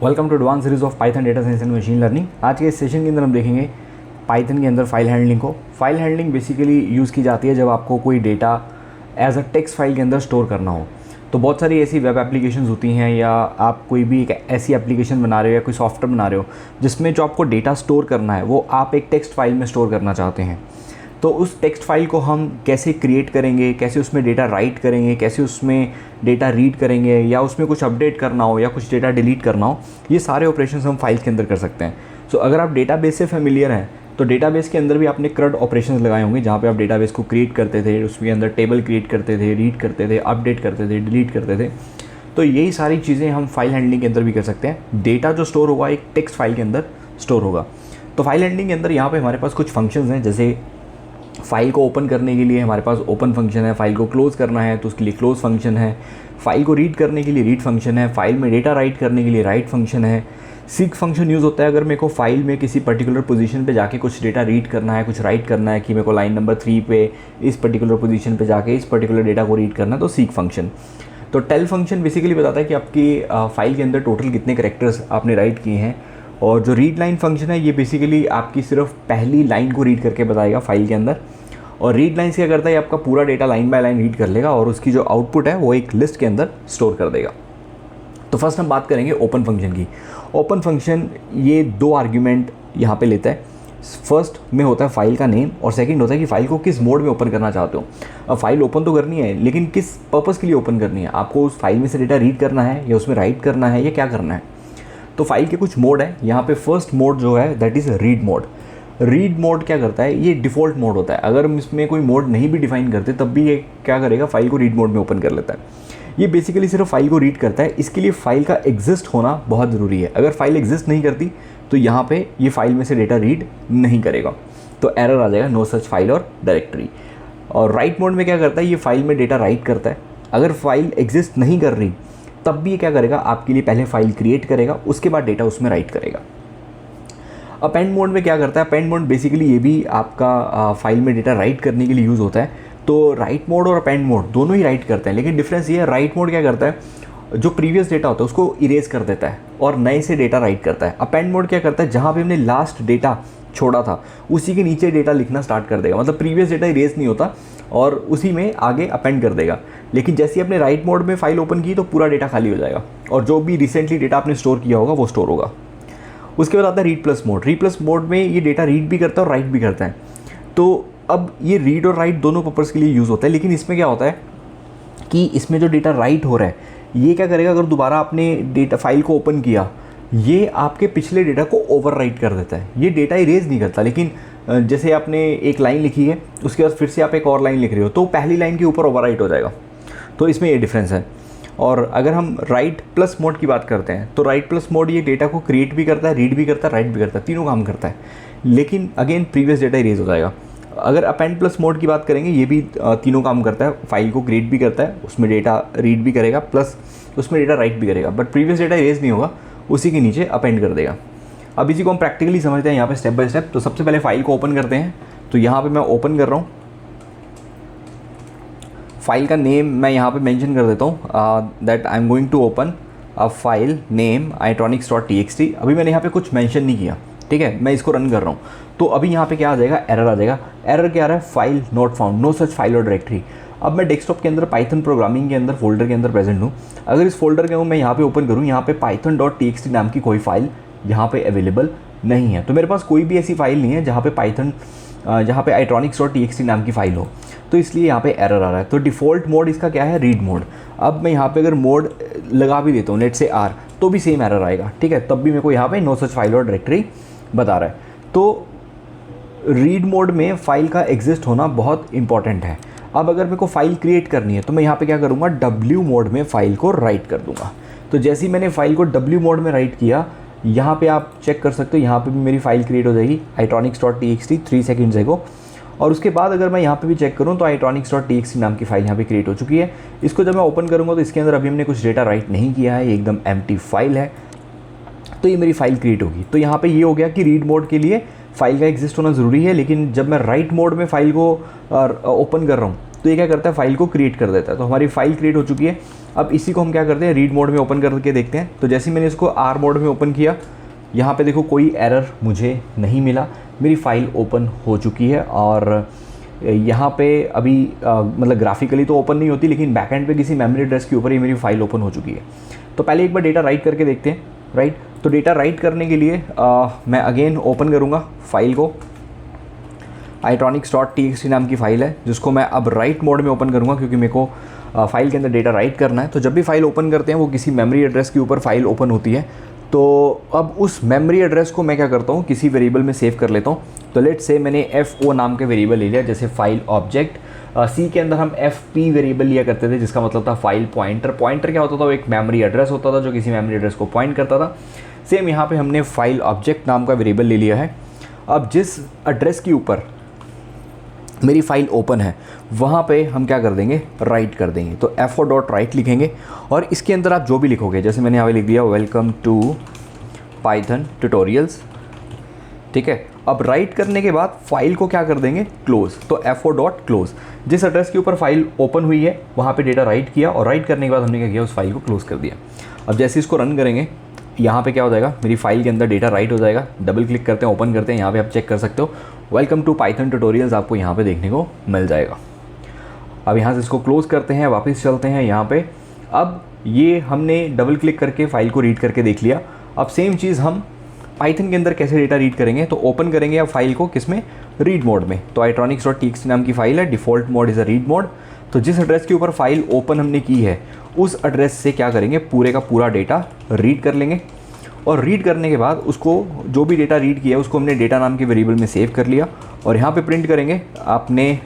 Welcome to advance series of Python data science and machine learning. आज के इस session के अंदर हम देखेंगे पाइथन के अंदर फाइल हैंडलिंग को। फाइल हैंडलिंग बेसिकली यूज़ की जाती है जब आपको कोई data as a text file के अंदर स्टोर करना हो। तो बहुत सारी ऐसी वेब एप्लीकेशंस होती हैं या आप कोई भी एक ऐसी एप्लीकेशन बना रहे हो या कोई सॉफ्टवेयर बना रहे हो जिसमें जो आपको डेटा स्टोर करना है वो आप एक टेक्स्ट फाइल में स्टोर करना चाहते हैं। तो उस टेक्स्ट फाइल को हम कैसे क्रिएट करेंगे, कैसे उसमें डेटा राइट करेंगे, कैसे उसमें डेटा रीड करेंगे या उसमें कुछ अपडेट करना हो या कुछ डेटा डिलीट करना हो, ये सारे ऑपरेशंस हम फाइल्स के अंदर कर सकते हैं। सो अगर आप डेटाबेस से फेमिलियर हैं तो डेटाबेस के अंदर भी आपने CRUD ऑपरेशंस लगाए होंगे जहाँ पे आप डेटाबेस को क्रिएट करते थे, उसके अंदर टेबल क्रिएट करते थे, रीड करते थे, अपडेट करते थे, डिलीट करते थे। तो यही सारी चीज़ें हम फाइल हैंडलिंग के अंदर भी कर सकते हैं। डेटा जो स्टोर होगा एक टेक्स्ट फाइल के अंदर स्टोर होगा। तो फाइल हैंडलिंग के अंदर यहाँ पे हमारे पास कुछ फंक्शंस हैं, जैसे फाइल को ओपन करने के लिए हमारे पास ओपन फंक्शन है, फाइल को क्लोज़ करना है तो उसके लिए क्लोज़ फंक्शन है, फाइल को रीड करने के लिए रीड फंक्शन है, फाइल में डेटा राइट करने के लिए राइट फंक्शन है। सीक फंक्शन यूज़ होता है अगर मेरे को फाइल में किसी पर्टिकुलर पोजीशन पे जाके कुछ डेटा रीड करना है, कुछ राइट करना है कि मेरे को लाइन नंबर 3 पे इस पर्टिकुलर पोजीशन पे जाके इस पर्टिकुलर डेटा को रीड करना है, तो सीक फंक्शन। तो टेल फंक्शन बेसिकली बताता है कि आपकी फाइल के अंदर टोटल कितने कैरेक्टर्स आपने राइट किए हैं। और जो रीड लाइन फंक्शन है ये बेसिकली आपकी सिर्फ पहली लाइन को रीड करके बताएगा फाइल के अंदर। और रीड लाइन से क्या करता है, आपका पूरा data line by line read कर लेगा और उसकी जो आउटपुट है वो एक लिस्ट के अंदर स्टोर कर देगा। तो फर्स्ट हम बात करेंगे ओपन फंक्शन की। ओपन फंक्शन ये 2 आर्ग्यूमेंट यहाँ पे लेता है। फर्स्ट में होता है फाइल का नेम और सेकंड होता है कि फ़ाइल को किस मोड में ओपन करना चाहते हो। अब फाइल ओपन तो करनी है लेकिन किस पर्पज़ के लिए ओपन करनी है, आपको उस फाइल में से डेटा रीड करना है या उसमें राइट करना है या क्या करना है। तो फाइल के कुछ मोड है। यहाँ पे फर्स्ट मोड जो है that is read mode. Read mode क्या करता है, ये डिफ़ॉल्ट मोड होता है। अगर हम इसमें कोई मोड नहीं भी डिफाइन करते तब भी ये क्या करेगा, फाइल को रीड मोड में ओपन कर लेता है। ये बेसिकली सिर्फ फाइल को रीड करता है। इसके लिए फ़ाइल का एग्जिस्ट होना बहुत ज़रूरी है। अगर फाइल एग्जिस्ट नहीं करती तो यहाँ पे ये फाइल में से डेटा रीड नहीं करेगा, तो एरर आ जाएगा नो सच फाइल और डायरेक्टरी। और राइट मोड में क्या करता है, ये फाइल में डेटा राइट करता है। अगर फाइल एग्जिस्ट नहीं कर रही तब भी ये क्या करेगा, आपके लिए पहले फाइल क्रिएट करेगा, उसके बाद डेटा उसमें राइट करेगा। अपेंड मोड में क्या करता है, अपेंड मोड बेसिकली ये भी आपका फाइल में डेटा राइट करने के लिए यूज़ होता है। तो राइट मोड और अपेंड मोड दोनों ही राइट करते हैं, लेकिन डिफरेंस ये है, राइट मोड क्या करता है, जो प्रीवियस डेटा होता है उसको इरेज कर देता है और नए से डेटा राइट करता है। अपेंड मोड क्या करता है, जहाँ पे हमने लास्ट डेटा छोड़ा था उसी के नीचे डेटा लिखना स्टार्ट कर देगा। मतलब प्रीवियस डेटा इरेज नहीं होता और उसी में आगे अपेंड कर देगा। लेकिन जैसे ही आपने राइट मोड में फाइल ओपन की तो पूरा डेटा खाली हो जाएगा और जो भी रिसेंटली डेटा आपने स्टोर किया होगा वो स्टोर होगा। उसके बाद आता है read plus mode. Read plus mode में ये डेटा रीड भी करता है और राइट भी करता है। तो अब ये रीड और राइट दोनों पर्पज़ के लिए यूज़ होता है, लेकिन इसमें क्या होता है कि इसमें जो डेटा राइट हो रहा है ये क्या करेगा, अगर दोबारा आपने डेटा फाइल को ओपन किया ये आपके पिछले डेटा को ओवर राइट कर देता है। ये डेटा इरेज नहीं करता, लेकिन जैसे आपने एक लाइन लिखी है उसके बाद फिर से आप एक और लाइन लिख रहे हो तो पहली लाइन के ऊपर ओवर राइट हो जाएगा। तो इसमें ये डिफरेंस है। और अगर हम राइट प्लस मोड की बात करते हैं तो राइट प्लस मोड ये डेटा को क्रिएट भी करता है, रीड भी करता है, राइट भी करता है, तीनों काम करता है, लेकिन अगेन प्रीवियस डेटा इरेज हो जाएगा। अगर अपेंड प्लस मोड की बात करेंगे ये भी तीनों काम करता है। फाइल को क्रिएट भी करता है, उसमें डेटा रीड भी करेगा, प्लस उसमें डेटा राइट भी करेगा, बट प्रीवियस डेटा इरेज नहीं होगा, उसी के नीचे अपेंड कर देगा। अब इसी को हम प्रैक्टिकली समझते हैं यहाँ पे स्टेप बाय स्टेप। तो सबसे पहले फाइल को ओपन करते हैं। तो यहाँ पे मैं ओपन कर रहा हूँ, फाइल का नेम मैं यहाँ पे मेंशन कर देता हूँ that I am going to open a file name itronics.txt। अभी मैंने यहाँ पे कुछ मेंशन नहीं किया, ठीक है, मैं इसको रन कर रहा हूँ। तो अभी यहाँ पे क्या आ जाएगा, एरर आ जाएगा। एरर क्या आ रहा है, file not found, no such file और डायरेक्टरी। अब मैं डेस्कटॉप के अंदर पाइथन प्रोग्रामिंग के अंदर फोल्डर के अंदर प्रेजेंट हूँ। अगर इस फोल्डर के मैं यहाँ पे ओपन करूँ, यहाँ पे python.txt नाम की कोई फाइल यहाँ पे अवेलेबल नहीं है। तो मेरे पास कोई भी ऐसी फाइल नहीं है जहाँ पे itronics.txt नाम की फ़ाइल हो, तो इसलिए यहाँ पे एरर आ रहा है। तो डिफ़ॉल्ट मोड इसका क्या है, रीड मोड। अब मैं यहाँ पे अगर मोड लगा भी देता हूँ लेट से आर, तो भी सेम एरर आएगा, ठीक है, तब भी मेरे को यहाँ पे नो सच फाइल और डायरेक्टरी बता रहा है। तो रीड मोड में फ़ाइल का एग्जिस्ट होना बहुत इंपॉर्टेंट है। अब अगर मेरे को फ़ाइल क्रिएट करनी है तो मैं यहाँ पे क्या करूँगा, W मोड में फ़ाइल को राइट कर दूँगा। तो जैसे ही मैंने फ़ाइल को W मोड में राइट किया, यहाँ पे आप चेक कर सकते हो, यहाँ पे भी मेरी फ़ाइल क्रिएट हो जाएगी itronics.txt 3 सेकेंड्स एगो। और उसके बाद अगर मैं यहाँ पे भी चेक करूँ तो itronics.txt नाम की फ़ाइल यहाँ पे क्रिएट हो चुकी है। इसको जब मैं ओपन करूँगा तो इसके अंदर अभी हमने कुछ डेटा राइट नहीं किया है, ये एकदम एम्प्टी फाइल है। तो ये मेरी फ़ाइल क्रिएट होगी। तो यहाँ पे ये हो गया कि रीड मोड के लिए फ़ाइल का एग्जिस्ट होना ज़रूरी है, लेकिन जब मैं राइट मोड में फ़ाइल को ओपन कर रहा हूँ तो ये क्या करता है, फाइल को क्रिएट कर देता है। तो हमारी फाइल क्रिएट हो चुकी है। अब इसी को हम क्या करते हैं, रीड मोड में ओपन करके देखते हैं। तो जैसे ही मैंने इसको आर मोड में ओपन किया, यहाँ पे देखो कोई एरर मुझे नहीं मिला, मेरी फ़ाइल ओपन हो चुकी है। और यहाँ पे अभी मतलब ग्राफिकली तो ओपन नहीं होती, लेकिन बैकएंड पे किसी मेमोरी एड्रेस के ऊपर ही मेरी फ़ाइल ओपन हो चुकी है। तो पहले एक बार डेटा राइट करके देखते हैं, राइट। तो डेटा राइट करने के लिए मैं अगेन ओपन करूँगा फाइल को, itronics.txt नाम की फ़ाइल है, जिसको मैं अब राइट मोड में ओपन करूँगा, क्योंकि मेरे को फाइल के अंदर डेटा राइट करना है। तो जब भी फाइल ओपन करते हैं वो किसी मेमोरी एड्रेस के ऊपर फाइल ओपन होती है। तो अब उस मेमोरी एड्रेस को मैं क्या करता हूँ, किसी वेरिएबल में सेव कर लेता हूँ। तो लेट्स से मैंने FO नाम के वेरिएबल ले लिया, जैसे फाइल ऑब्जेक्ट। सी के अंदर हम FP वेरिएबल लिया करते थे, जिसका मतलब था फाइल पॉइंटर। पॉइंटर क्या होता था, वो एक मेमोरी एड्रेस होता था जो किसी मेमोरी एड्रेस को पॉइंट करता था। सेम यहाँ पे हमने फाइल ऑब्जेक्ट नाम का वेरिएबल ले लिया है। अब जिस एड्रेस के ऊपर मेरी फाइल ओपन है वहाँ पे हम क्या कर देंगे, राइट कर देंगे। तो FO.write लिखेंगे और इसके अंदर आप जो भी लिखोगे, जैसे मैंने यहाँ पे लिख दिया वेलकम टू पाइथन ट्यूटोरियल्स, ठीक है। अब राइट करने के बाद फाइल को क्या कर देंगे, क्लोज। तो FO.close, जिस एड्रेस के ऊपर फाइल ओपन हुई है वहाँ पे डेटा राइट किया, और राइट करने के बाद हमने क्या किया, उस फाइल को क्लोज कर दिया। अब जैसे इसको रन करेंगे, यहाँ पे क्या हो जाएगा, मेरी फाइल के अंदर डेटा राइट हो जाएगा। डबल क्लिक करते हैं, ओपन करते हैं, यहाँ पे आप चेक कर सकते हो वेलकम टू पाइथन ट्यूटोरियल्स आपको यहाँ पे देखने को मिल जाएगा। अब यहाँ से इसको क्लोज करते हैं, वापस चलते हैं यहाँ पे। अब ये हमने डबल क्लिक करके फाइल को रीड करके देख लिया। अब सेम चीज़ हम पाइथन के अंदर कैसे डेटा रीड करेंगे, तो ओपन करेंगे अब फाइल को किस में, रीड मोड में। तो itronics.txt नाम की फ़ाइल है, default mode is a read mode. तो जिस एड्रेस के ऊपर फाइल ओपन हमने की है उस एड्रेस से क्या करेंगे, पूरे का पूरा डेटा रीड कर लेंगे। और रीड करने के बाद उसको, जो भी डेटा रीड किया उसको हमने डेटा नाम के वेरिएबल में सेव कर लिया, और यहाँ पे प्रिंट करेंगे आपने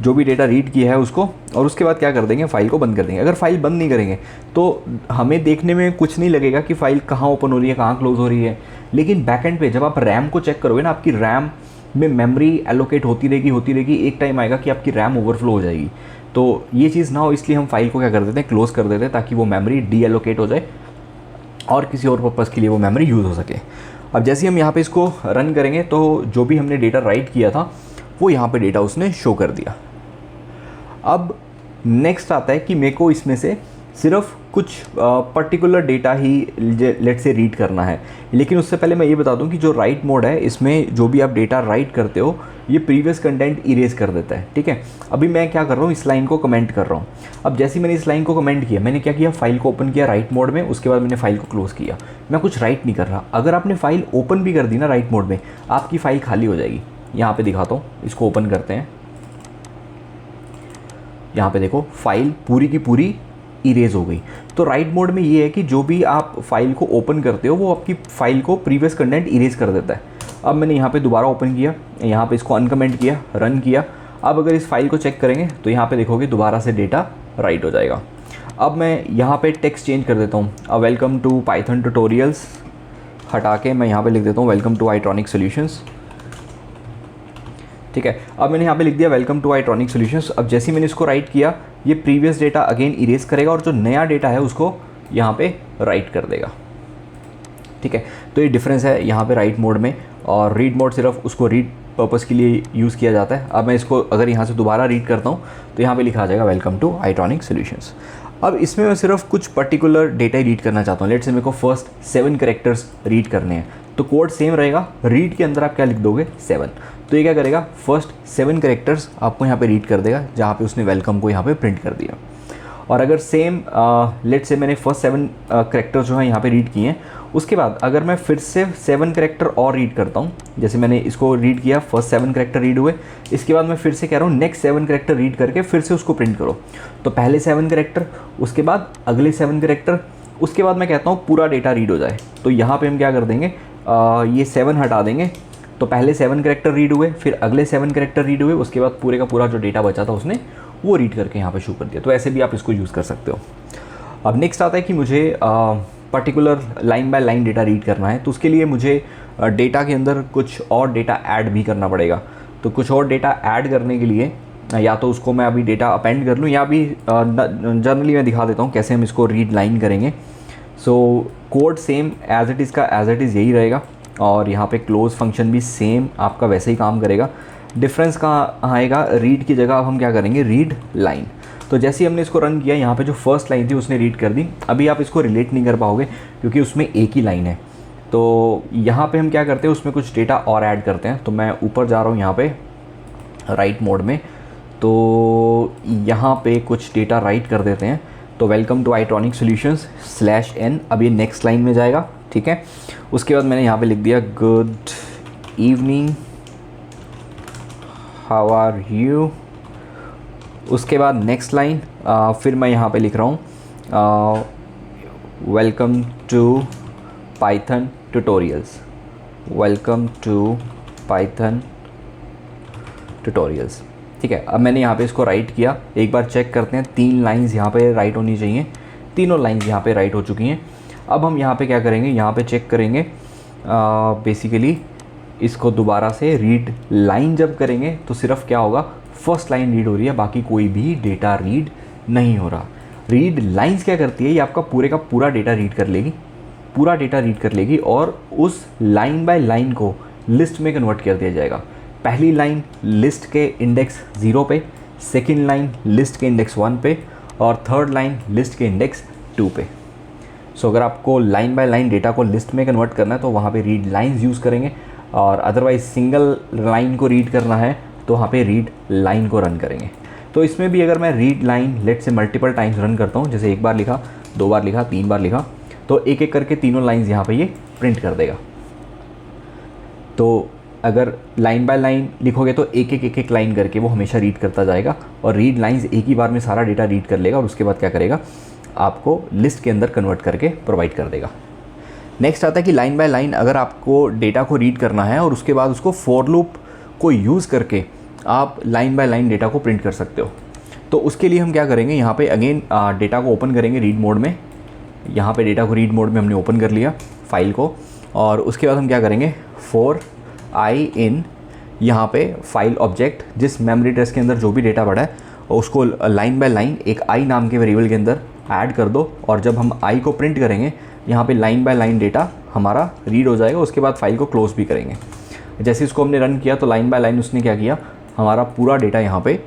जो भी डेटा रीड किया है उसको। और उसके बाद क्या कर देंगे, फ़ाइल को बंद कर देंगे। अगर फाइल बंद नहीं करेंगे तो हमें देखने में कुछ नहीं लगेगा कि फ़ाइल कहाँ ओपन हो रही है, कहाँ क्लोज हो रही है। लेकिन बैकएंड पे जब आप रैम को चेक करोगे ना, आपकी रैम में मेमोरी एलोकेट होती रहेगी, एक टाइम आएगा कि आपकी रैम ओवरफ्लो हो जाएगी। तो ये चीज़ ना हो, इसलिए हम फाइल को क्या कर देते हैं, क्लोज़ कर देते हैं, ताकि वो मेमोरी डी एलोकेट हो जाए और किसी और पर्पज़ के लिए वो मेमोरी यूज़ हो सके। अब जैसे हम यहाँ पे इसको रन करेंगे तो जो भी हमने डेटा राइट किया था वो यहाँ पे डेटा उसने शो कर दिया। अब नेक्स्ट आता है कि मेरे को इसमें से सिर्फ कुछ पर्टिकुलर डेटा ही लेट से रीड करना है। लेकिन उससे पहले मैं ये बता दूं कि जो राइट मोड है, इसमें जो भी आप डेटा राइट करते हो ये प्रीवियस कंटेंट इरेज कर देता है, ठीक है। अभी मैं क्या कर रहा हूँ, इस लाइन को कमेंट कर रहा हूँ। अब जैसे मैंने इस लाइन को कमेंट किया, मैंने क्या किया, फाइल को ओपन किया राइट मोड में, उसके बाद मैंने फाइल को क्लोज़ किया। मैं कुछ राइट नहीं कर रहा। अगर आपने फाइल ओपन भी कर दी ना राइट मोड में, आपकी फ़ाइल खाली हो जाएगी। यहाँ पर दिखाता हूँ, इसको ओपन करते हैं। यहाँ पे देखो फाइल पूरी की पूरी इरेज हो गई। तो राइट मोड में ये है कि जो भी आप फाइल को ओपन करते हो वो आपकी फाइल को प्रीवियस कंटेंट इरेज कर देता है। अब मैंने यहाँ पे दोबारा ओपन किया, यहाँ पे इसको अनकमेंट किया, रन किया। अब अगर इस फाइल को चेक करेंगे तो यहाँ पे देखोगे दोबारा से डेटा राइट हो जाएगा। अब मैं यहाँ पे टेक्स्ट चेंज कर देता हूँ। अब वेलकम टू पाइथन ट्यूटोरियल्स हटा के मैं यहाँ पे लिख देता हूँ वेलकम टू itronics सॉल्यूशंस, ठीक है। अब मैंने यहाँ पे लिख दिया वेलकम टू itronics सॉल्यूशंस। अब जैसे ही मैंने इसको राइट किया, ये प्रीवियस डेटा अगेन इरेज करेगा और जो नया डेटा है उसको यहाँ पे राइट कर देगा, ठीक है। तो ये डिफरेंस है यहाँ पे राइट मोड में, और रीड मोड सिर्फ उसको रीड पर्पज़ के लिए यूज़ किया जाता है। अब मैं इसको अगर यहाँ से दोबारा रीड करता हूँ तो यहाँ पे लिखा आ जाएगा वेलकम टू itronics सॉल्यूशंस। अब इसमें मैं सिर्फ कुछ पर्टिकुलर डेटा ही रीड करना चाहता हूँ। लेट से मेरे को फर्स्ट 7 कैरेक्टर्स रीड करने हैं, तो कोड सेम रहेगा। रीड के अंदर आप क्या लिख दोगे, 7। तो ये क्या करेगा, फर्स्ट 7 कैरेक्टर्स आपको यहाँ पे रीड कर देगा, जहाँ पे उसने वेलकम को यहाँ पे प्रिंट कर दिया। और अगर सेम लेट से मैंने फर्स्ट 7 कैरेक्टर्स जो है यहाँ पे रीड किए हैं, उसके बाद अगर मैं फिर से 7 कैरेक्टर और रीड करता हूँ, जैसे मैंने इसको रीड किया, फर्स्ट 7 कैरेक्टर रीड हुए, इसके बाद मैं फिर से कह रहा हूँ नेक्स्ट 7 कैरेक्टर रीड करके फिर से उसको प्रिंट करो। तो पहले 7 कैरेक्टर, उसके बाद अगले 7 कैरेक्टर, उसके बाद मैं कहता हूँ पूरा डेटा रीड हो जाए। तो यहाँ पर हम क्या कर देंगे, ये 7 हटा देंगे। तो पहले 7 कैरेक्टर रीड हुए, फिर अगले 7 कैरेक्टर रीड हुए, उसके बाद पूरे का पूरा जो डेटा बचा था उसने वो रीड करके यहाँ पे शो कर दिया। तो ऐसे भी आप इसको यूज़ कर सकते हो। अब नेक्स्ट आता है कि मुझे particular line by line data read करना है, तो उसके लिए मुझे डेटा के अंदर कुछ और डेटा ऐड भी करना पड़ेगा। तो कुछ और डेटा ऐड करने के लिए या तो उसको मैं अभी डेटा अपेंड कर लूँ, या भी जनरली मैं दिखा देता हूँ कैसे हम इसको रीड लाइन करेंगे। So code same as it is का एज इट इज़ यही रहेगा, और यहाँ पे क्लोज फंक्शन भी सेम आपका वैसे ही काम करेगा। डिफरेंस कहाँ आएगा, रीड की जगह अब हम क्या करेंगे, रीड लाइन। तो जैसे ही हमने इसको रन किया, यहाँ पे जो फर्स्ट लाइन थी उसने रीड कर दी। अभी आप इसको रिलेट नहीं कर पाओगे क्योंकि उसमें एक ही लाइन है। तो यहाँ पे हम क्या करते हैं, उसमें कुछ डेटा और ऐड करते हैं। तो मैं ऊपर जा रहा हूँ यहाँ पे राइट मोड में, तो यहाँ पे कुछ डेटा राइट कर देते हैं। तो वेलकम टू आईट्रॉनिक सॉल्यूशंस /n, अब ये नेक्स्ट लाइन में जाएगा, ठीक है। उसके बाद मैंने यहाँ पे लिख दिया good evening, how are you. उसके बाद नेक्स्ट लाइन, फिर मैं यहाँ पे लिख रहा हूँ welcome to Python tutorials, welcome to Python tutorials, ठीक है। अब मैंने यहाँ पे इसको राइट किया, एक बार चेक करते हैं 3 लाइंस यहाँ पे राइट होनी चाहिए, तीनों लाइंस यहाँ पे राइट हो चुकी हैं। अब हम यहाँ पे क्या करेंगे, यहाँ पे चेक करेंगे बेसिकली इसको दोबारा से रीड लाइन जब करेंगे तो सिर्फ क्या होगा, फर्स्ट लाइन रीड हो रही है, बाकी कोई भी डेटा रीड नहीं हो रहा। रीड लाइंस क्या करती है, ये आपका पूरे का पूरा डेटा रीड कर लेगी, पूरा डेटा रीड कर लेगी और उस लाइन बाय लाइन को लिस्ट में कन्वर्ट कर दिया जाएगा। पहली लाइन लिस्ट के इंडेक्स 0 पे, सेकेंड लाइन लिस्ट के इंडेक्स 1 पे और थर्ड लाइन लिस्ट के इंडेक्स 2 पे। सो अगर आपको लाइन बाय लाइन डेटा को लिस्ट में कन्वर्ट करना है तो वहाँ पे रीड लाइंस यूज़ करेंगे, और अदरवाइज सिंगल लाइन को रीड करना है तो वहाँ पे रीड लाइन को रन करेंगे। तो इसमें भी अगर मैं रीड लाइन लेट से मल्टीपल टाइम्स रन करता हूँ, जैसे एक बार लिखा, 2 बार लिखा, 3 बार लिखा, तो एक एक करके तीनों लाइंस यहाँ पे ये प्रिंट कर देगा। तो अगर लाइन बाय लाइन लिखोगे तो एक एक लाइन करके वो हमेशा रीड करता जाएगा, और रीड लाइंस एक ही बार में सारा डेटा रीड कर लेगा और उसके बाद क्या करेगा, आपको लिस्ट के अंदर कन्वर्ट करके प्रोवाइड कर देगा। नेक्स्ट आता है कि लाइन बाय लाइन अगर आपको डेटा को रीड करना है और उसके बाद उसको फॉर लूप को यूज़ करके आप लाइन बाय लाइन डेटा को प्रिंट कर सकते हो। तो उसके लिए हम क्या करेंगे, यहाँ पे अगेन डेटा को ओपन करेंगे रीड मोड में। यहाँ पे डेटा को रीड मोड में हमने ओपन कर लिया फाइल को, और उसके बाद हम क्या करेंगे, फॉर आई इन यहाँ पे फाइल ऑब्जेक्ट, जिस मेमोरी एड्रेस के अंदर जो भी डेटा पड़ा है उसको लाइन बाय लाइन एक आई नाम के वेरिएबल के अंदर ऐड कर दो, और जब हम आई को प्रिंट करेंगे यहाँ पे लाइन बाय लाइन डेटा हमारा रीड हो जाएगा। उसके बाद फाइल को क्लोज भी करेंगे। जैसे इसको हमने रन किया तो लाइन बाय लाइन उसने क्या किया, हमारा पूरा डेटा यहाँ पे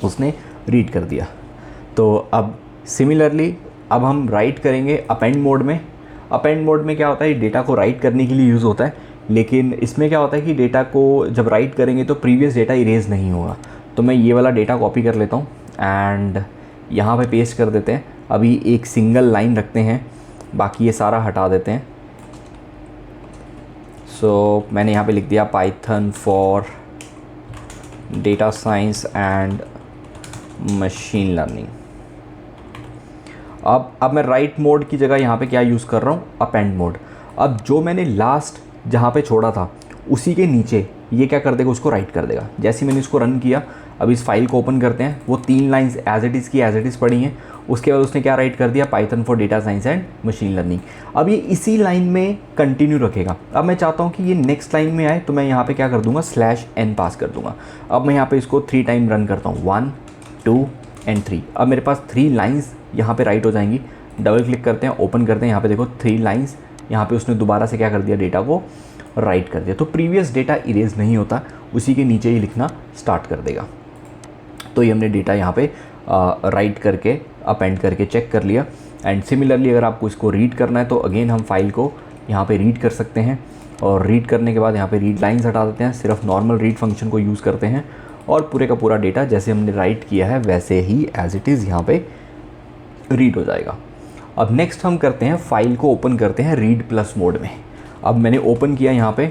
उसने रीड कर दिया। तो अब सिमिलरली अब हम राइट करेंगे अपेंड मोड में। अपेंड मोड में क्या होता है, डेटा को राइट करने के लिए यूज़ होता है, लेकिन इसमें क्या होता है कि डेटा को जब राइट करेंगे तो प्रीवियस डेटा इरेज नहीं होगा। तो मैं ये वाला डेटा कॉपी कर लेता हूँ एंड यहाँ पे पेस्ट कर देते हैं। अभी एक सिंगल लाइन रखते हैं, बाकी ये सारा हटा देते हैं। सो मैंने यहाँ पे लिख दिया Python for data science and machine learning. अब मैं राइट मोड की जगह यहाँ पे क्या यूज़ कर रहा हूँ, अपेंड मोड। अब जो मैंने लास्ट जहाँ पे छोड़ा था उसी के नीचे ये क्या कर देगा, उसको राइट कर देगा। जैसे मैंने इसको रन किया, अब इस फाइल को ओपन करते हैं, वो 3 लाइंस एज इट इज़ की एज इट इज़ पड़ी हैं। उसके बाद उसने क्या राइट कर दिया, Python for data science and machine learning. अब ये इसी लाइन में कंटिन्यू रखेगा। अब मैं चाहता हूँ कि ये नेक्स्ट लाइन में आए, तो मैं यहाँ पे क्या कर दूंगा, /n पास कर दूंगा। अब मैं यहाँ पे इसको 3 टाइम रन करता हूँ, 1 2 एंड 3। अब मेरे पास 3 लाइन्स यहाँ पे राइट हो जाएंगी। डबल क्लिक करते हैं, ओपन करते हैं, यहाँ पे देखो 3 लाइन्स, यहाँ पे उसने दोबारा से क्या कर दिया, डेटा को राइट कर दिया। तो प्रीवियस डेटा इरेज नहीं होता, उसी के नीचे ही लिखना स्टार्ट कर देगा। तो ये हमने डेटा यहाँ पे राइट करके अपेंड करके चेक कर लिया। एंड सिमिलरली अगर आपको इसको रीड करना है तो अगेन हम फाइल को यहाँ पे रीड कर सकते हैं, और रीड करने के बाद यहाँ पे रीड लाइन्स हटा देते हैं, सिर्फ नॉर्मल रीड फंक्शन को यूज़ करते हैं, और पूरे का पूरा डेटा जैसे हमने राइट किया है वैसे ही एज इट इज़ यहाँ पे रीड हो जाएगा। अब नेक्स्ट हम करते हैं, फाइल को ओपन करते हैं रीड प्लस मोड में। अब मैंने ओपन किया, यहाँ पे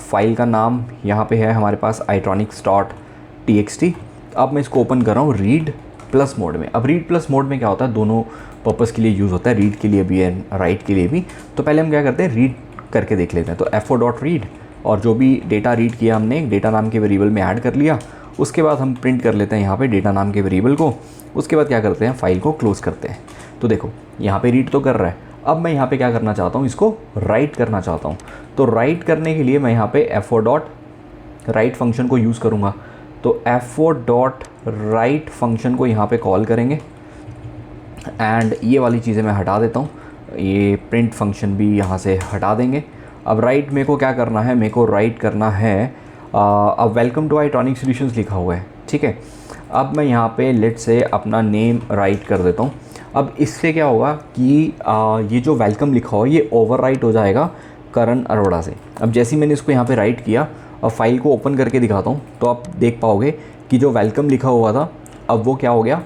फाइल का नाम यहाँ पे है हमारे पास itronics.txt। अब मैं इसको ओपन कर रहा हूँ रीड प्लस मोड में। अब रीड प्लस मोड में क्या होता है, दोनों पर्पज़ के लिए यूज़ होता है, रीड के लिए भी एंड राइट के लिए भी। तो पहले हम क्या करते हैं, रीड करके देख लेते हैं। तो fo.read, और जो भी डेटा रीड किया हमने डेटा नाम के वेरिएबल में ऐड कर लिया। उसके बाद हम प्रिंट कर लेते हैं यहाँ पे डेटा नाम के वेरिएबल को। उसके बाद क्या करते हैं, फाइल को क्लोज़ करते हैं। तो देखो यहाँ पे रीड तो कर रहा है। अब मैं यहाँ पे क्या करना चाहता हूँ, इसको राइट करना चाहता हूँ। तो राइट करने के लिए मैं यहाँ पे fo.write फंक्शन को यूज़ करूँगा। तो fo.write फंक्शन को यहाँ पे कॉल करेंगे, एंड ये वाली चीज़ें मैं हटा देता हूँ, ये प्रिंट फंक्शन भी यहाँ से हटा देंगे। अब राइट मेरे को क्या करना है, मेरे को राइट करना है अब वेलकम टू आईट्रॉनिक सॉल्यूशंस लिखा हुआ है, ठीक है। अब मैं यहाँ पे लेट से अपना नेम राइट कर देता हूँ। अब इससे क्या होगा कि ये जो वेलकम लिखा हुआ है ये ओवरराइट हो जाएगा करण अरोड़ा से। अब जैसे ही मैंने इसको यहाँ पे राइट किया, अब फाइल को ओपन करके दिखाता हूँ तो आप देख पाओगे कि जो वेलकम लिखा हुआ था अब वो क्या हो गया,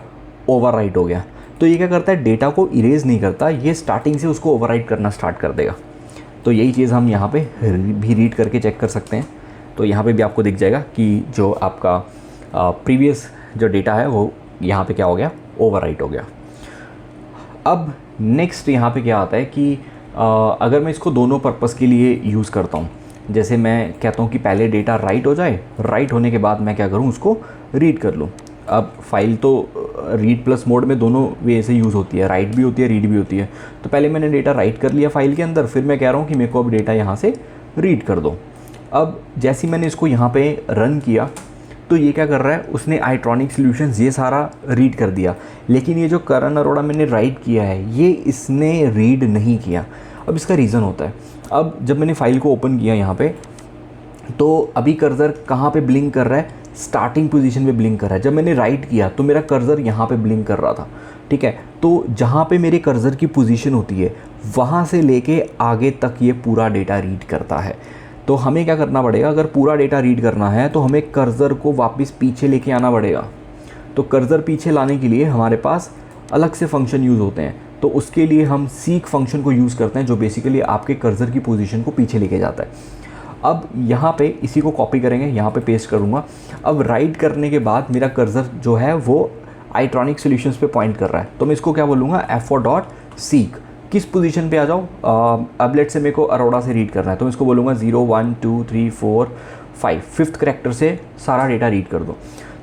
ओवरराइट हो गया। तो ये क्या करता है, डेटा को इरेज नहीं करता, ये स्टार्टिंग से उसको ओवरराइट करना स्टार्ट कर देगा। तो यही चीज़ हम यहाँ पे भी रीड करके चेक कर सकते हैं। तो यहाँ पे भी आपको दिख जाएगा कि जो आपका प्रीवियस जो डेटा है वो यहाँ पे क्या हो गया, ओवरराइट हो गया। अब नेक्स्ट यहाँ पे क्या आता है कि अगर मैं इसको दोनों पर्पज़ के लिए यूज़ करता हूँ, जैसे मैं कहता हूँ कि पहले डेटा राइट हो जाए, राइट होने के बाद मैं क्या करूँ, उसको रीड कर लूँ। अब फाइल तो रीड प्लस मोड में दोनों वे से यूज़ होती है, राइट भी होती है, रीड भी होती है। तो पहले मैंने डेटा राइट कर लिया फाइल के अंदर, फिर मैं कह रहा हूँ कि मेरे को अब डेटा यहाँ से रीड कर दो। अब जैसे मैंने इसको यहाँ पे रन किया तो ये क्या कर रहा है, उसने आईट्रॉनिक सॉल्यूशंस ये सारा रीड कर दिया, लेकिन ये जो करण अरोड़ा मैंने राइट किया है ये इसने रीड नहीं किया। अब इसका रीज़न होता है, अब जब मैंने फाइल को ओपन किया यहाँ पे तो अभी कर्सर कहाँ पे ब्लिंक कर रहा है, स्टार्टिंग पोजीशन पे ब्लिंक कर रहा है। जब मैंने राइट किया तो मेरा कर्सर यहाँ पे ब्लिंक कर रहा था, ठीक है। तो जहाँ पे मेरे कर्सर की पोजीशन होती है वहाँ से लेके आगे तक ये पूरा डेटा रीड करता है। तो हमें क्या करना पड़ेगा, अगर पूरा डेटा रीड करना है तो हमें कर्सर को वापस पीछे लेके आना पड़ेगा। तो कर्सर पीछे लाने के लिए हमारे पास अलग से फंक्शन यूज़ होते हैं। तो उसके लिए हम सीक फंक्शन को यूज़ करते हैं जो बेसिकली आपके कर्सर की पोजीशन को पीछे लेके जाता है। अब यहाँ पे इसी को कॉपी करेंगे, यहाँ पे पेस्ट करूँगा। अब राइट करने के बाद मेरा कर्सर जो है वो आईट्रॉनिक सॉल्यूशंस पे पॉइंट कर रहा है, तो मैं इसको क्या बोलूँगा, f4.seek किस पोजीशन पे आ जाओ। अब लेट से मेरे को अरोड़ा से रीड करना है तो मैं इसको बोलूँगा 0 1 2 3 4 5 फिफ्थ करैक्टर से सारा डेटा रीड कर दो।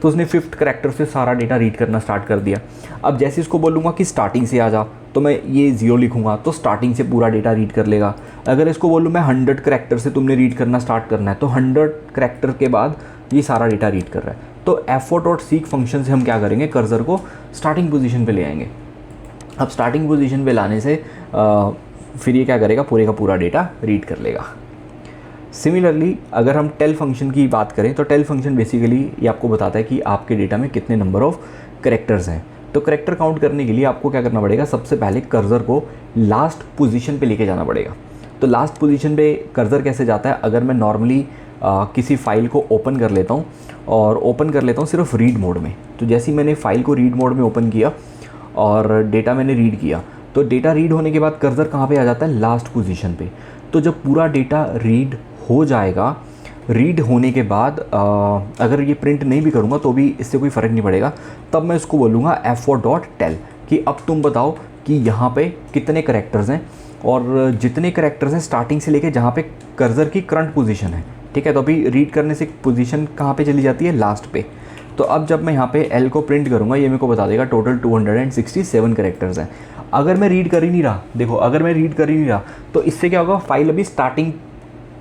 तो उसने फिफ्थ करैक्टर से सारा डेटा रीड करना स्टार्ट कर दिया। अब जैसे इसको बोलूँगा कि स्टार्टिंग से आ जा तो मैं ये 0 लिखूँगा तो स्टार्टिंग से पूरा डेटा रीड कर लेगा। अगर इसको बोलूँ मैं 100 करैक्टर से तुमने रीड करना स्टार्ट करना है तो 100 करैक्टर के बाद ये सारा डेटा रीड कर रहा है। तो f4.seek फंक्शन से हम क्या करेंगे, कर्सर को स्टार्टिंग पोजीशन पे ले आएंगे। अब स्टार्टिंग पोजीशन पे लाने से फिर ये क्या करेगा, पूरे का पूरा डेटा रीड कर लेगा। सिमिलरली अगर हम टेल फंक्शन की बात करें तो टेल फंक्शन बेसिकली ये आपको बताता है कि आपके डेटा में कितने नंबर ऑफ़ करेक्टर्स हैं। तो करेक्टर काउंट करने के लिए आपको क्या करना पड़ेगा, सबसे पहले कर्सर को लास्ट पोजीशन पे लेके जाना पड़ेगा। तो लास्ट पोजीशन पे कर्सर कैसे जाता है, अगर मैं नॉर्मली किसी फाइल को ओपन कर लेता हूँ और ओपन कर लेता हूँ सिर्फ रीड मोड में, तो जैसे ही मैंने फाइल को रीड मोड में ओपन किया और डेटा मैंने रीड किया तो डेटा रीड होने के बाद कर्सर कहाँ पे आ जाता है, लास्ट पोजीशन पे। तो जब पूरा डेटा रीड हो जाएगा, रीड होने के बाद अगर ये प्रिंट नहीं भी करूँगा तो भी इससे कोई फ़र्क नहीं पड़ेगा। तब मैं इसको बोलूँगा f4.tell कि अब तुम बताओ कि यहाँ पे कितने करैक्टर्स हैं और जितने करैक्टर्स हैं स्टार्टिंग से लेके जहाँ पे कर्सर की करंट पोजीशन है, ठीक है। तो अभी रीड करने से पोजीशन कहाँ पे चली जाती है, लास्ट पे। तो अब जब मैं यहाँ पे L को प्रिंट करूँगा ये मेरे को बता देगा टोटल 267 करैक्टर्स हैं। अगर मैं रीड कर ही नहीं रहा, देखो अगर मैं रीड कर ही नहीं रहा तो इससे क्या होगा, फाइल अभी स्टार्टिंग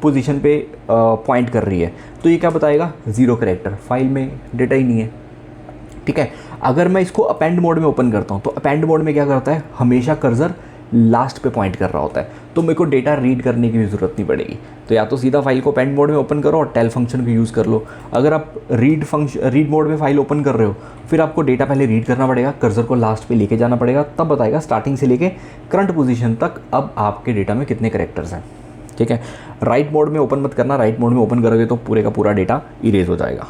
पोजीशन पे पॉइंट कर रही है। तो ये क्या बताएगा, 0 करैक्टर, फाइल में डेटा ही नहीं है, ठीक है। अगर मैं इसको अपेंड मोड में ओपन करता हूँ तो अपेंड मोड में क्या करता है, हमेशा कर्सर लास्ट पे पॉइंट कर रहा होता है। तो मेरे को डेटा रीड करने की भी ज़रूरत नहीं पड़ेगी। तो या तो सीधा फाइल को अपेंड मोड में ओपन करो और टेल फंक्शन को यूज़ कर लो। अगर आप रीड मोड में फाइल ओपन कर रहे हो फिर आपको डेटा पहले रीड करना पड़ेगा, कर्सर को लास्ट पे लेके जाना पड़ेगा, तब बताएगा स्टार्टिंग से लेके करंट पोजीशन तक अब आपके डेटा में कितने करैक्टर्स हैं, ठीक है। राइट मोड में ओपन मत करना, राइट मोड में ओपन करोगे तो पूरे का पूरा डेटा इरेज हो जाएगा।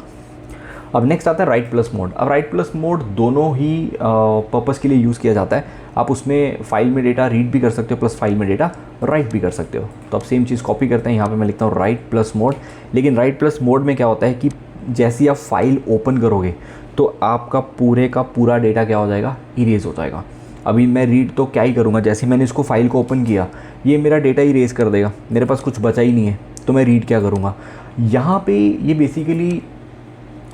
अब नेक्स्ट आता है राइट प्लस मोड। अब राइट प्लस मोड दोनों ही पर्पज़ के लिए यूज़ किया जाता है। आप उसमें फाइल में डेटा रीड भी कर सकते हो प्लस फाइल में डेटा राइट भी कर सकते हो। तो अब सेम चीज़ कॉपी करते हैं, यहाँ पे मैं लिखता हूँ राइट प्लस मोड। लेकिन राइट प्लस मोड में क्या होता है कि जैसे ही आप फाइल ओपन करोगे तो आपका पूरे का पूरा डेटा क्या हो जाएगा, इरेज हो जाएगा। अभी मैं रीड तो क्या ही करूँगा, जैसे मैंने इसको फाइल को ओपन किया ये मेरा डेटा इरेज कर देगा, मेरे पास कुछ बचा ही नहीं है, तो मैं रीड क्या करूँगा। यहाँ पे ये बेसिकली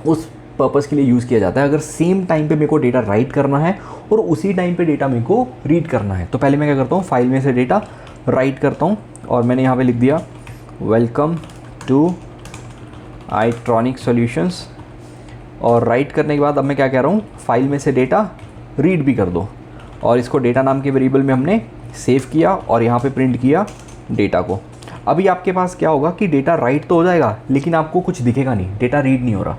उस पर्पज़ के लिए यूज़ किया जाता है अगर सेम टाइम पे मेरे को डेटा राइट करना है और उसी टाइम पे डेटा मेरे को रीड करना है। तो पहले मैं क्या करता हूँ, फाइल में से डेटा राइट करता हूँ और मैंने यहाँ पे लिख दिया वेलकम टू आईट्रॉनिक सॉल्यूशंस, और राइट करने के बाद अब मैं क्या कह रहा हूँ, फाइल में से डेटा रीड भी कर दो। और इसको डेटा नाम के वेरिएबल में हमने सेव किया और यहाँ पे प्रिंट किया डेटा को। अभी आपके पास क्या होगा कि डेटा राइट तो हो जाएगा लेकिन आपको कुछ दिखेगा नहीं, डेटा रीड नहीं हो रहा।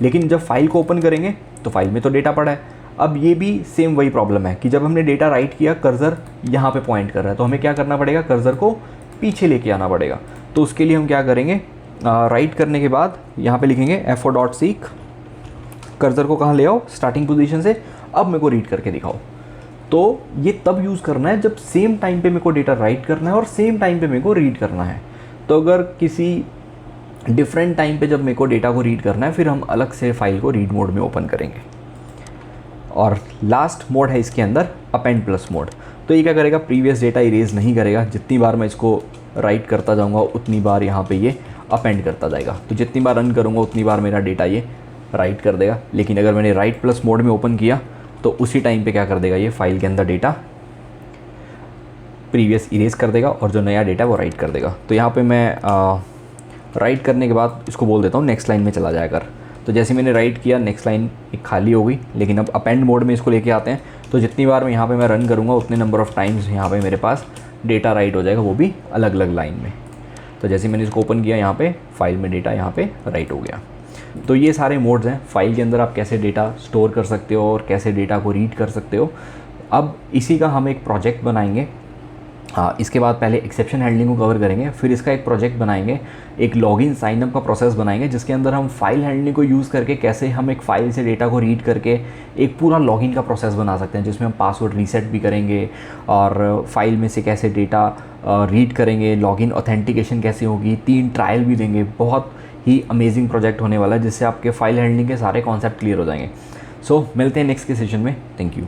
लेकिन जब फाइल को ओपन करेंगे तो फाइल में तो डेटा पड़ा है। अब ये भी सेम वही प्रॉब्लम है कि जब हमने डेटा राइट किया, कर्सर यहाँ पे पॉइंट कर रहा है, तो हमें क्या करना पड़ेगा, कर्सर को पीछे लेके आना पड़ेगा। तो उसके लिए हम क्या करेंगे, राइट करने के बाद यहाँ पे लिखेंगे f4.seek, कर्सर को कहाँ ले आओ, स्टार्टिंग पोजीशन से, अब मेरे को रीड करके दिखाओ। तो ये तब यूज़ करना है जब सेम टाइम पे मेरे को डेटा राइट करना है और सेम टाइम पे मेरे को रीड करना है। तो अगर किसी डिफरेंट टाइम पे जब मेरे को डेटा को रीड करना है, फिर हम अलग से फाइल को रीड मोड में ओपन करेंगे। और लास्ट मोड है इसके अंदर अपेंड प्लस मोड। तो ये क्या करेगा, प्रीवियस डेटा इरेज नहीं करेगा, जितनी बार मैं इसको राइट करता जाऊँगा उतनी बार यहाँ पे ये अपेंड करता जाएगा। तो जितनी बार रन करूँगा उतनी बार मेरा डेटा ये राइट कर देगा। लेकिन अगर मैंने राइट प्लस मोड में ओपन किया तो उसी टाइम पे क्या कर देगा, ये फाइल के अंदर डेटा प्रीवियस इरेज कर देगा और जो नया डेटा वो राइट कर देगा। तो यहाँ पे मैं राइट करने के बाद इसको बोल देता हूँ नेक्स्ट लाइन में चला जाया कर। तो जैसे मैंने राइट किया, नेक्स्ट लाइन एक खाली हो गई। लेकिन अब अपेंड मोड में इसको लेके आते हैं, तो जितनी बार मैं यहाँ पे मैं रन करूँगा उतने नंबर ऑफ़ टाइम्स यहाँ पे मेरे पास डेटा राइट हो जाएगा, वो भी अलग अलग लाइन में। तो जैसे मैंने इसको ओपन किया, यहाँ पे फाइल में डेटा यहाँ पे राइट हो गया। तो ये सारे मोड्स हैं फाइल के अंदर, आप कैसे डेटा स्टोर कर सकते हो और कैसे डेटा को रीड कर सकते हो। अब इसी का हम एक प्रोजेक्ट बनाएंगे। इसके बाद पहले एक्सेप्शन हैंडलिंग को कवर करेंगे, फिर इसका एक प्रोजेक्ट बनाएंगे, एक लॉगिन साइन अप का प्रोसेस बनाएंगे, जिसके अंदर हम फाइल हैंडलिंग को यूज़ करके कैसे हम एक फ़ाइल से डेटा को रीड करके एक पूरा लॉगिन का प्रोसेस बना सकते हैं, जिसमें हम पासवर्ड रीसेट भी करेंगे और फाइल में से कैसे डेटा रीड करेंगे, लॉगिन ऑथेंटिकेशन कैसे होगी, 3 ट्रायल भी देंगे। बहुत ही अमेजिंग प्रोजेक्ट होने वाला है, जिससे आपके फाइल हैंडलिंग के सारे कॉन्सेप्ट क्लियर हो जाएंगे। सो मिलते हैं नेक्स्ट के सेशन में। Thank you.